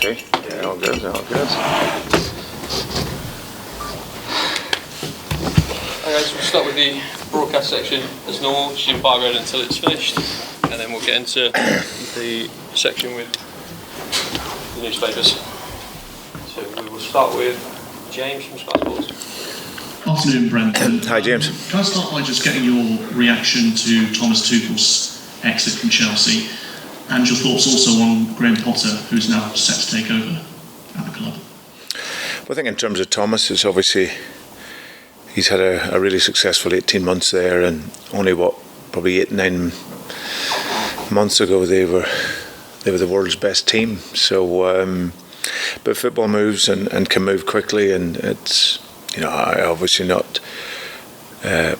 Okay. Yeah, all good. Hi guys, we'll start with the broadcast section as normal, just embargoed until it's finished, and then we'll get into the section with the newspapers. So we will start with James from Sky Sports. Afternoon, Brendan. Hi, James. Can I start by just getting your reaction to Thomas Tuchel's exit from Chelsea, and your thoughts also on Graham Potter, who's now set to take over at the club? Well, I think in terms of Thomas, it's obviously he's had a really successful 18 months there, and only probably 8-9 months ago they were the world's best team. So, but football moves and can move quickly, and it's, you know, I obviously not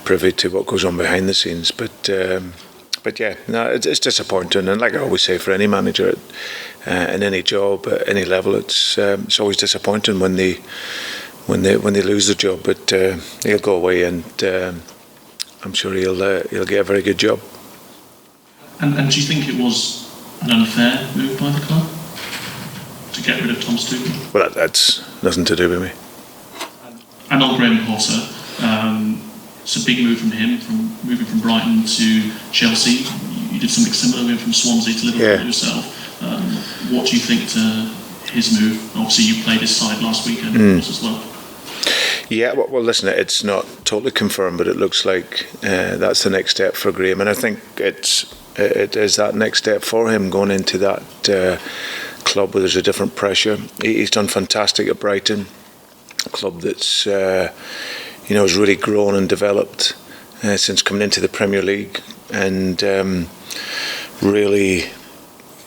privy to what goes on behind the scenes, but yeah, no, it's disappointing, and like I always say, for any manager in any job at any level, it's always disappointing when they lose the job. But he'll go away, and I'm sure he'll get a very good job. And do you think it was an unfair move by the club to get rid of Thomas Tuchel? Well, that's nothing to do with me. And on Graham Potter, it's a big move from him, from moving from Brighton to Chelsea. You did something similar, went from Swansea to Liverpool yourself. What do you think to his move? Obviously, you played his side last weekend as well. Yeah, well, listen, it's not totally confirmed, but it looks like that's the next step for Graham, and I think it is that next step for him, going into that club where there's a different pressure. He's done fantastic at Brighton, a club that's has really grown and developed since coming into the Premier League, and really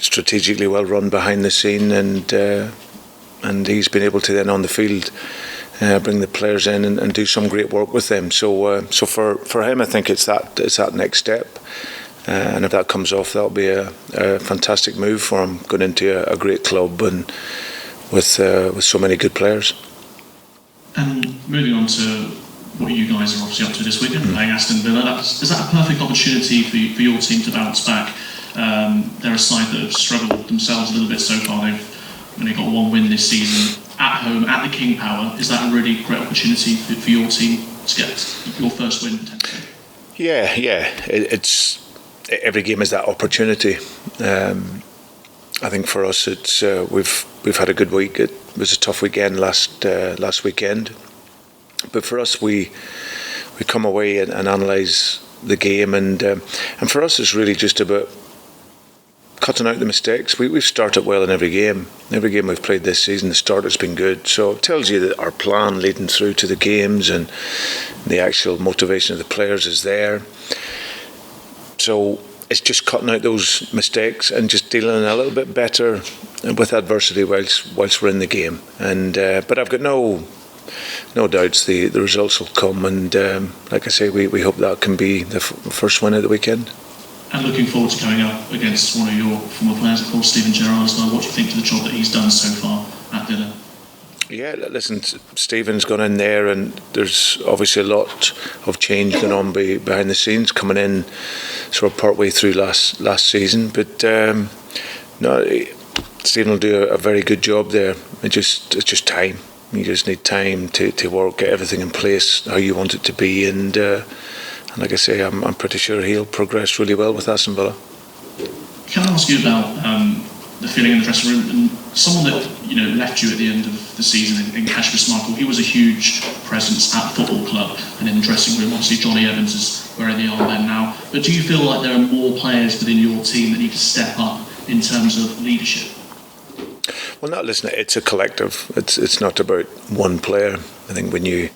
strategically well run behind the scene, and he's been able to then on the field bring the players in and do some great work with them. So for him, I think it's that next step, and if that comes off, that'll be a fantastic move for him, going into a great club and with so many good players. And moving on to what you guys are obviously up to this weekend, playing Aston Villa, is that a perfect opportunity for your team to bounce back? They're a side that have struggled themselves a little bit so far. They've only got one win this season at home at the King Power. Is that a really great opportunity for your team to get your first win potentially? Yeah. It's every game is that opportunity. I think for us, it's we've had a good week. It was a tough weekend last weekend, but for us, we come away and analyse the game, and for us, it's really just about cutting out the mistakes. We've started well in every game. Every game we've played this season, the start has been good. So it tells you that our plan leading through to the games and the actual motivation of the players is there. So it's just cutting out those mistakes and just dealing a little bit better with adversity whilst we're in the game. And but I've got no doubts the results will come. And like I say, we hope that can be the first win of the weekend. And looking forward to going up against one of your former players, of course, Steven Gerrard as well. What do you think to the job that he's done so far at Villa? Yeah, listen, Steven's gone in there, and there's obviously a lot of change going on behind the scenes, coming in sort of partway through last season. But no, Steven will do a very good job there. It's just time. You just need time to work, get everything in place how you want it to be, and like I say, I'm pretty sure he'll progress really well with Aston Villa. Can I ask you about the feeling in the dressing room, and someone that left you at the end of the season in Kasper Schmeichel? He was a huge presence at the football club and in the dressing room. Obviously, Johnny Evans is wearing the armband now. But do you feel like there are more players within your team that need to step up in terms of leadership? Well, no, listen, it's a collective. It's not about one player. I think when you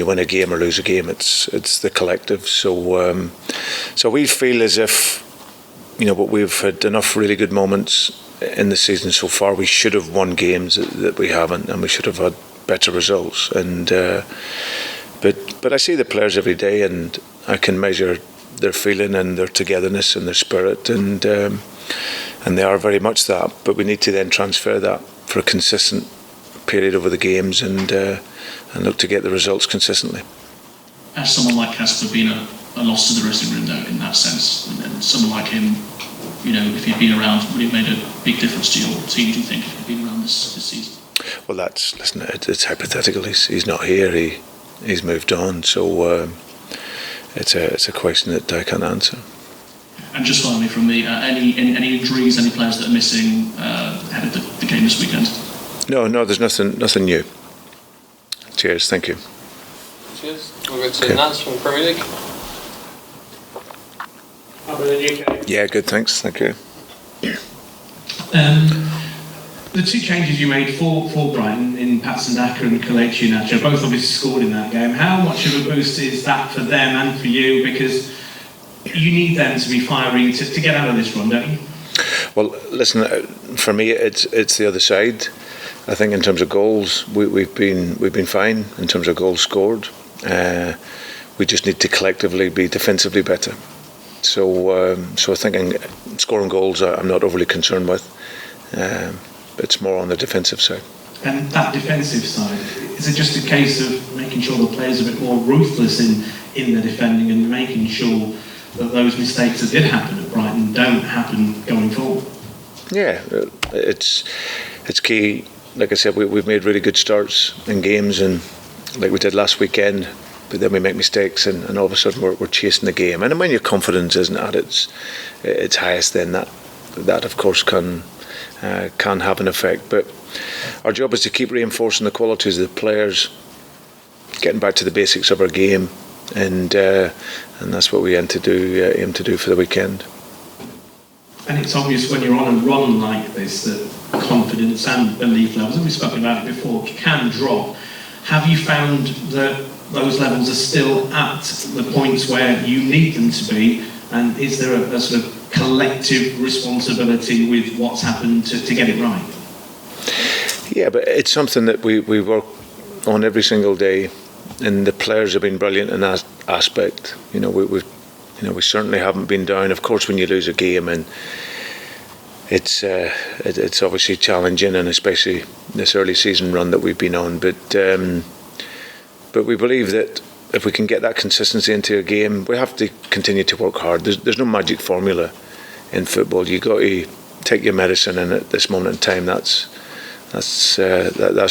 win a game or lose a game, it's the collective. So we feel as if but we've had enough really good moments in the season so far. We should have won games that we haven't, and we should have had better results. And but I see the players every day, and I can measure their feeling and their togetherness and their spirit, and they are very much that. But we need to then transfer that for a consistent period over the games, and look to get the results consistently. Has someone like Kasper been a loss to the dressing room, though, in that sense? And someone like him, if he'd been around, would he have made a big difference to your team, do you think, if he'd been around this season? Well, it's hypothetical. He's not here. He's moved on. So it's a question that I can't answer. And just finally from me, any injuries, any players that are missing ahead of the game this weekend? No, there's nothing new. Cheers, thank you. Cheers. We'll go to Naz from the Premier League. How about the UK? Yeah, good, thanks, thank you. The two changes you made for Brighton in Patson, Daka and Ịheanachọ, both obviously scored in that game. How much of a boost is that for them and for you? Because you need them to be firing to get out of this run, don't you? Well, listen, for me, it's the other side. I think in terms of goals, we've been fine in terms of goals scored. We just need to collectively be defensively better. So thinking scoring goals, I'm not overly concerned with. It's more on the defensive side. And that defensive side, is it just a case of making sure the players are a bit more ruthless in the defending and making sure that those mistakes that did happen at Brighton don't happen going forward? Yeah, it's key. Like I said, we've made really good starts in games, and like we did last weekend, but then we make mistakes, and all of a sudden we're chasing the game. And when your confidence isn't at its highest, then that of course can have an effect. But our job is to keep reinforcing the qualities of the players, getting back to the basics of our game, and that's what we aim to do for the weekend. And it's obvious when you're on a run like this that confidence and belief levels, and we've spoken about it before, can drop. Have you found that those levels are still at the points where you need them to be? And is there a sort of collective responsibility with what's happened to get it right? Yeah, but it's something that we work on every single day, and the players have been brilliant in that aspect. We certainly haven't been down. Of course, when you lose a game, and it's obviously challenging, and especially this early season run that we've been on. But we believe that if we can get that consistency into a game, we have to continue to work hard. There's no magic formula in football. You got to take your medicine, and at this moment in time, that's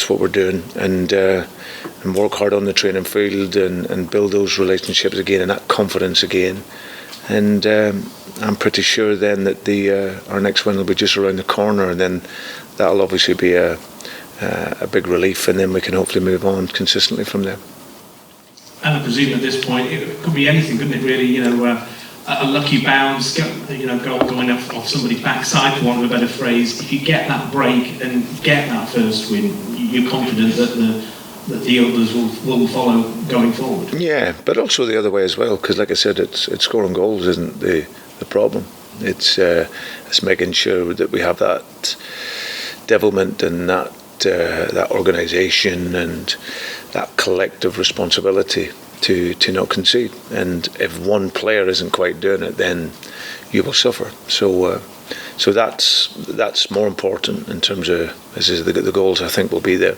what we're doing, and work hard on the training field, and build those relationships again, and that confidence again. And I'm pretty sure then that our next win will be just around the corner, and then that'll obviously be a big relief, and then we can hopefully move on consistently from there. And I presume at this point it could be anything, couldn't it? Really, a lucky bounce, going off somebody's backside, for want of a better phrase. If you get that break and get that first win, you're confident that the others will follow going forward. Yeah, but also the other way as well, because like I said, it's scoring goals isn't the problem. It's making sure that we have that devilment and that organisation and that collective responsibility to not concede. And if one player isn't quite doing it, then you will suffer. So that's more important in terms of the goals. I think will be there.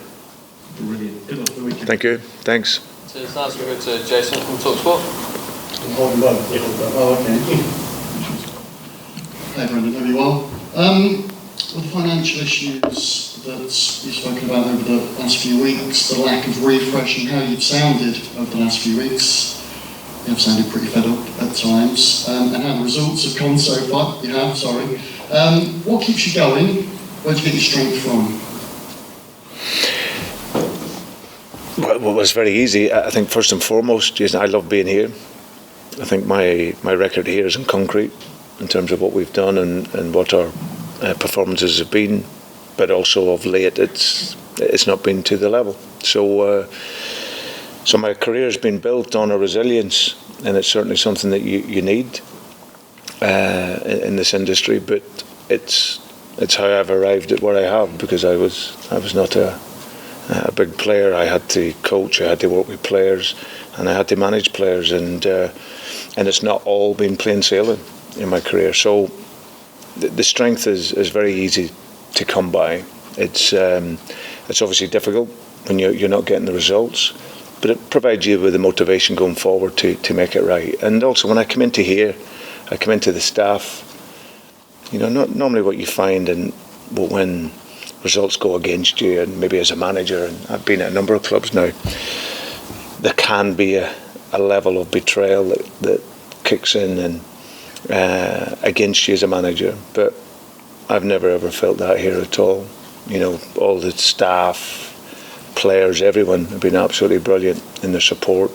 Brilliant. Good luck for the weekend. Thank you. Thanks. So it's nice to go to Jason from TalkSport. Oh, okay. Hey, Brendan, hope you're well. The financial issues that you've spoken about over the last few weeks, the lack of refresh and how you've sounded over the last few weeks, you have sounded pretty fed up at times, and how the results have gone so far, what keeps you going? Where do you get your strength from? Well, it's very easy. I think first and foremost, Jason, I love being here. I think my record here is in concrete in terms of what we've done and what our performances have been, but also of late it's not been to the level. So my career has been built on a resilience, and it's certainly something that you need in this industry. But it's how I've arrived at where I have, because I was not a big player. I had to coach, I had to work with players, and I had to manage players, and it's not all been plain sailing in my career. So the strength is very easy to come by. It's obviously difficult when you're not getting the results, but it provides you with the motivation going forward to make it right. And also when I come into here, I come into the staff, not normally what you find, and when results go against you, and maybe as a manager, and I've been at a number of clubs now, there can be a level of betrayal that kicks in and against you as a manager. But I've never ever felt that here at all. You know, all the staff, players, everyone have been absolutely brilliant in their support,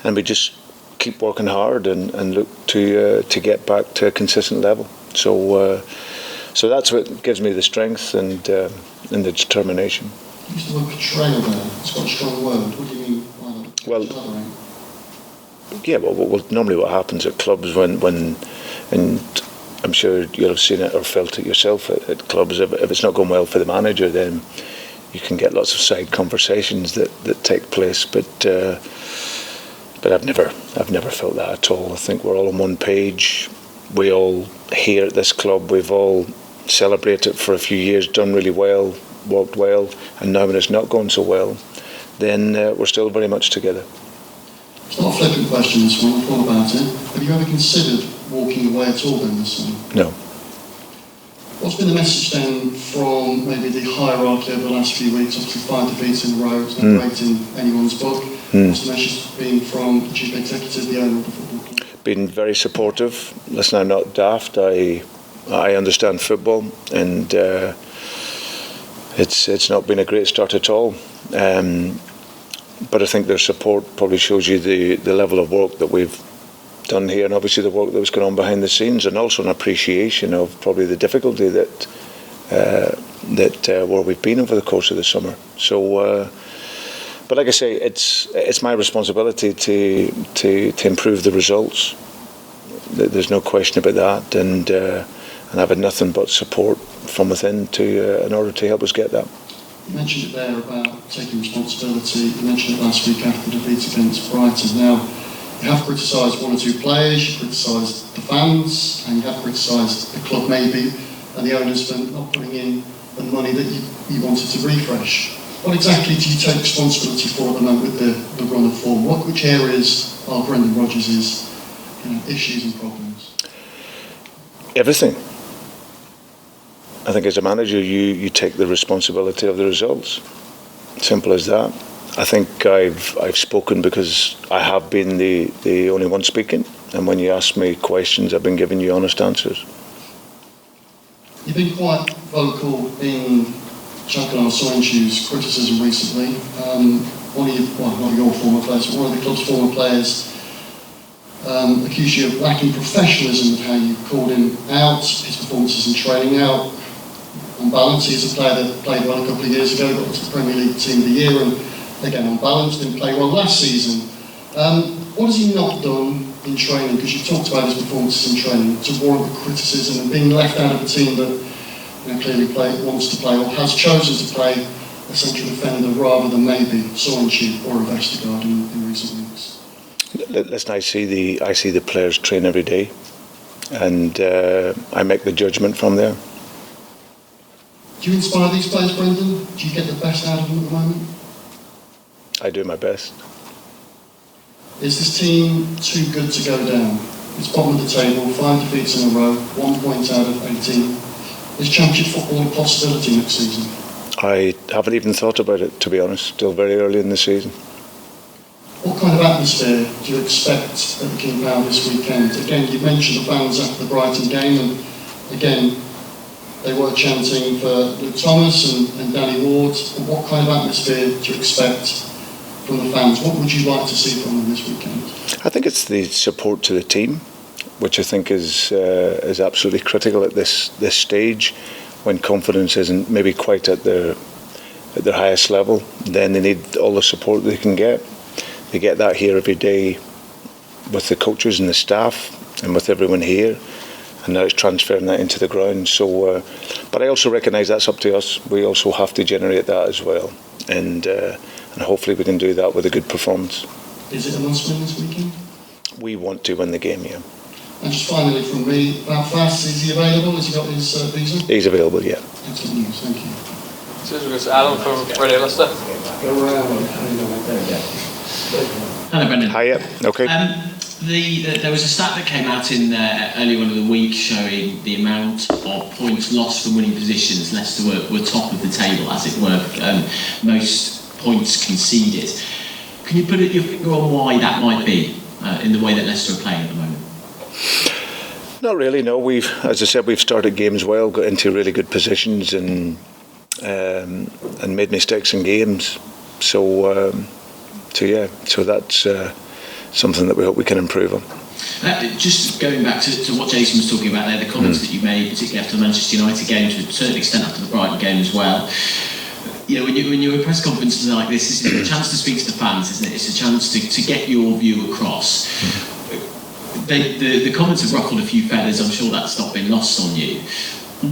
and we just keep working hard and look to get back to a consistent level. So that's what gives me the strength and the determination. You used the word betrayal there. It's quite a strong word. What do you mean by that? Well, yeah. Well, normally what happens at clubs when and I'm sure you'll have seen it or felt it yourself at clubs. If it's not going well for the manager, then you can get lots of side conversations that take place. But I've never felt that at all. I think we're all on one page. We all here at this club, we've all celebrated for a few years, done really well, worked well, and now when it's not going so well, then we're still very much together. It's not a flippant question, this one. I've thought about it. Have you ever considered walking away at all then this time? No. What's been the message then from maybe the hierarchy over the last few weeks? Obviously 5 defeats in a row, it's not great in anyone's book. What's the message been from the chief executive, the owner of the football club? Been very supportive. Listen, I'm not daft. I understand football, and it's not been a great start at all. But I think their support probably shows you the level of work that we've done here, and obviously the work that was going on behind the scenes, and also an appreciation of probably the difficulty that where we've been over the course of the summer. So, but like I say, it's my responsibility to improve the results. There's no question about that, and I've had nothing but support from within in order to help us get that. You mentioned it there about taking responsibility. You mentioned it last week after the defeat against Brighton. Now, you have criticised one or two players, you criticised the fans, and you have criticised the club maybe, and the owners for not putting in the money that you wanted to refresh. What exactly do you take responsibility for at the moment with the run of form? Which areas are Brendan Rodgers' issues and problems? Everything. I think as a manager, you take the responsibility of the results. Simple as that. I think I've spoken because I have been the only one speaking, and when you ask me questions, I've been giving you honest answers. You've been quite vocal in Chuckle Soyuncu's criticism recently. One of your former players, but one of the club's former players accused you of lacking professionalism with how you called him out, his performances in training out. On balance, he's a player that played well a couple of years ago, got to the Premier League Team of the Year, and again on balance didn't play well last season. What has he not done in training? Because you've talked about his performances in training to warrant the criticism and being left out of a team that clearly wants to play or has chosen to play a central defender rather than maybe Soyuncu or a Vestergaard in recent weeks. Listen, I see the players train every day, and I make the judgment from there. Do you inspire these players, Brendan? Do you get the best out of them at the moment? I do my best. Is this team too good to go down? It's bottom of the table, 5 defeats in a row, 1 point out of 18. Is Championship football a possibility next season? I haven't even thought about it, to be honest. Still very early in the season. What kind of atmosphere do you expect at the King Power this weekend? Again, you mentioned the fans after the Brighton game, and again, they were chanting for Luke Thomas and Danny Ward. What kind of atmosphere do you expect from the fans? What would you like to see from them this weekend? I think it's the support to the team, which I think is absolutely critical at this stage, when confidence isn't maybe quite at their highest level. Then they need all the support they can get. They get that here every day with the coaches and the staff and with everyone here. And now it's transferring that into the ground. So, but I also recognise that's up to us. We also have to generate that as well, and hopefully we can do that with a good performance. Is it a must-win this weekend? We want to win the game, yeah. And just finally from me, how fast is he available? Has he got his visa? He's available, yeah. Excellent news, thank you. So we've got Alan from Radio Leicester. Hello, Brendan. Hiya. Okay. There was a stat that came out in early on in the week showing the amount of points lost from winning positions. Leicester were top of the table, as it were, most points conceded. Can you put your finger on why that might be in the way that Leicester are playing at the moment? Not really, no. As I said, we've started games well, got into really good positions and made mistakes in games. So that's something that we hope we can improve on. Just going back to what Jason was talking about there, the comments that you made, particularly after the Manchester United game, to a certain extent after the Brighton game as well. You know, when you're in press conferences like this, it's a chance to speak to the fans, isn't it? It's a chance to get your view across. The comments have ruffled a few feathers. I'm sure that's not been lost on you.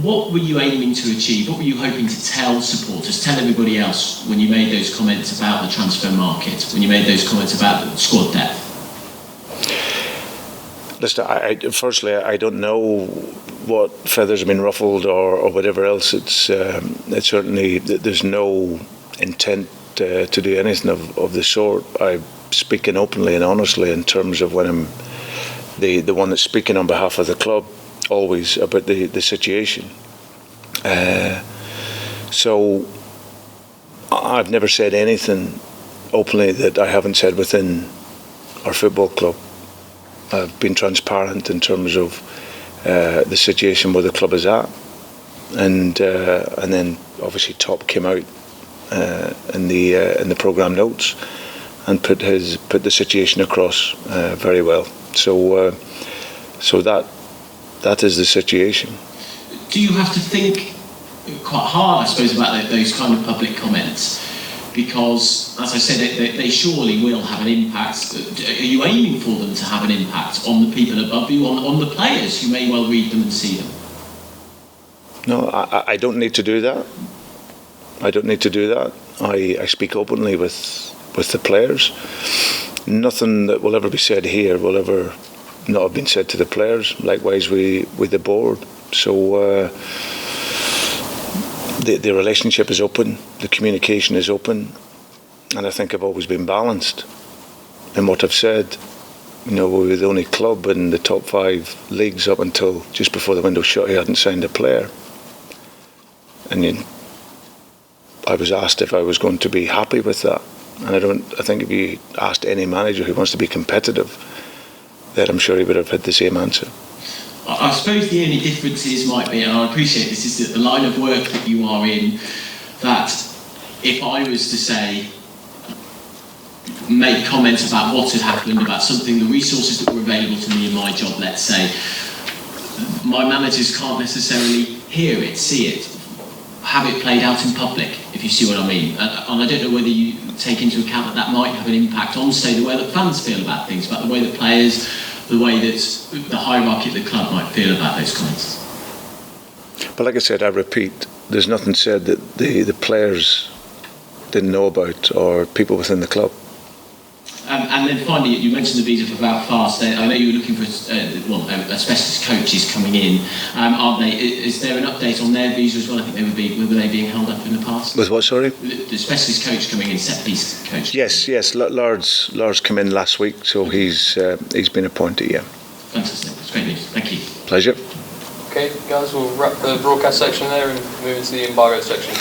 What were you aiming to achieve? What were you hoping to tell supporters, tell everybody else when you made those comments about the transfer market, when you made those comments about the squad depth? Listen, firstly, I don't know what feathers have been ruffled or whatever else. It's certainly, there's no intent to do anything of the sort. I'm speaking openly and honestly in terms of when I'm the one that's speaking on behalf of the club, always about the situation. So I've never said anything openly that I haven't said within our football club. I've been transparent in terms of the situation where the club is at, and then obviously Top came out in the programme notes and put the situation across very well. So that is the situation. Do you have to think quite hard, I suppose, about those kind of public comments? Because, as I said, they surely will have an impact. Are you aiming for them to have an impact on the people above you, on the players who may well read them and see them? No, I don't need to do that. I don't need to do that. I speak openly with the players. Nothing that will ever be said here will ever not have been said to the players. Likewise with the board. So the relationship is open, the communication is open, and I think I've always been balanced in what I've said. You know, we were the only club in the top 5 leagues up until just before the window shut who hadn't signed a player. And I was asked if I was going to be happy with that. And I think if you asked any manager who wants to be competitive, then I'm sure he would have had the same answer. I suppose the only differences might be, and I appreciate this, is that the line of work that you are in, that if I was to say, make comments about what had happened, about something, the resources that were available to me in my job, let's say, my managers can't necessarily hear it, see it, have it played out in public, if you see what I mean. And I don't know whether you take into account that might have an impact on, say, the way that fans feel about things, about the way that players, the way that the hierarchy of the club might feel about those comments. But like I said, I repeat, there's nothing said that the players didn't know about or people within the club. And then finally, you mentioned the visa for Wout Fast. I know you were looking for specialist coaches coming in, aren't they? Is there an update on their visa as well? I think were they being held up in the past? With what, sorry? The specialist coach coming in, set piece coach. Yes. Lars came in last week, so he's been appointed. Yeah. Fantastic. That's great news. Thank you. Pleasure. Okay, guys, we'll wrap the broadcast section there and move into the embargo section.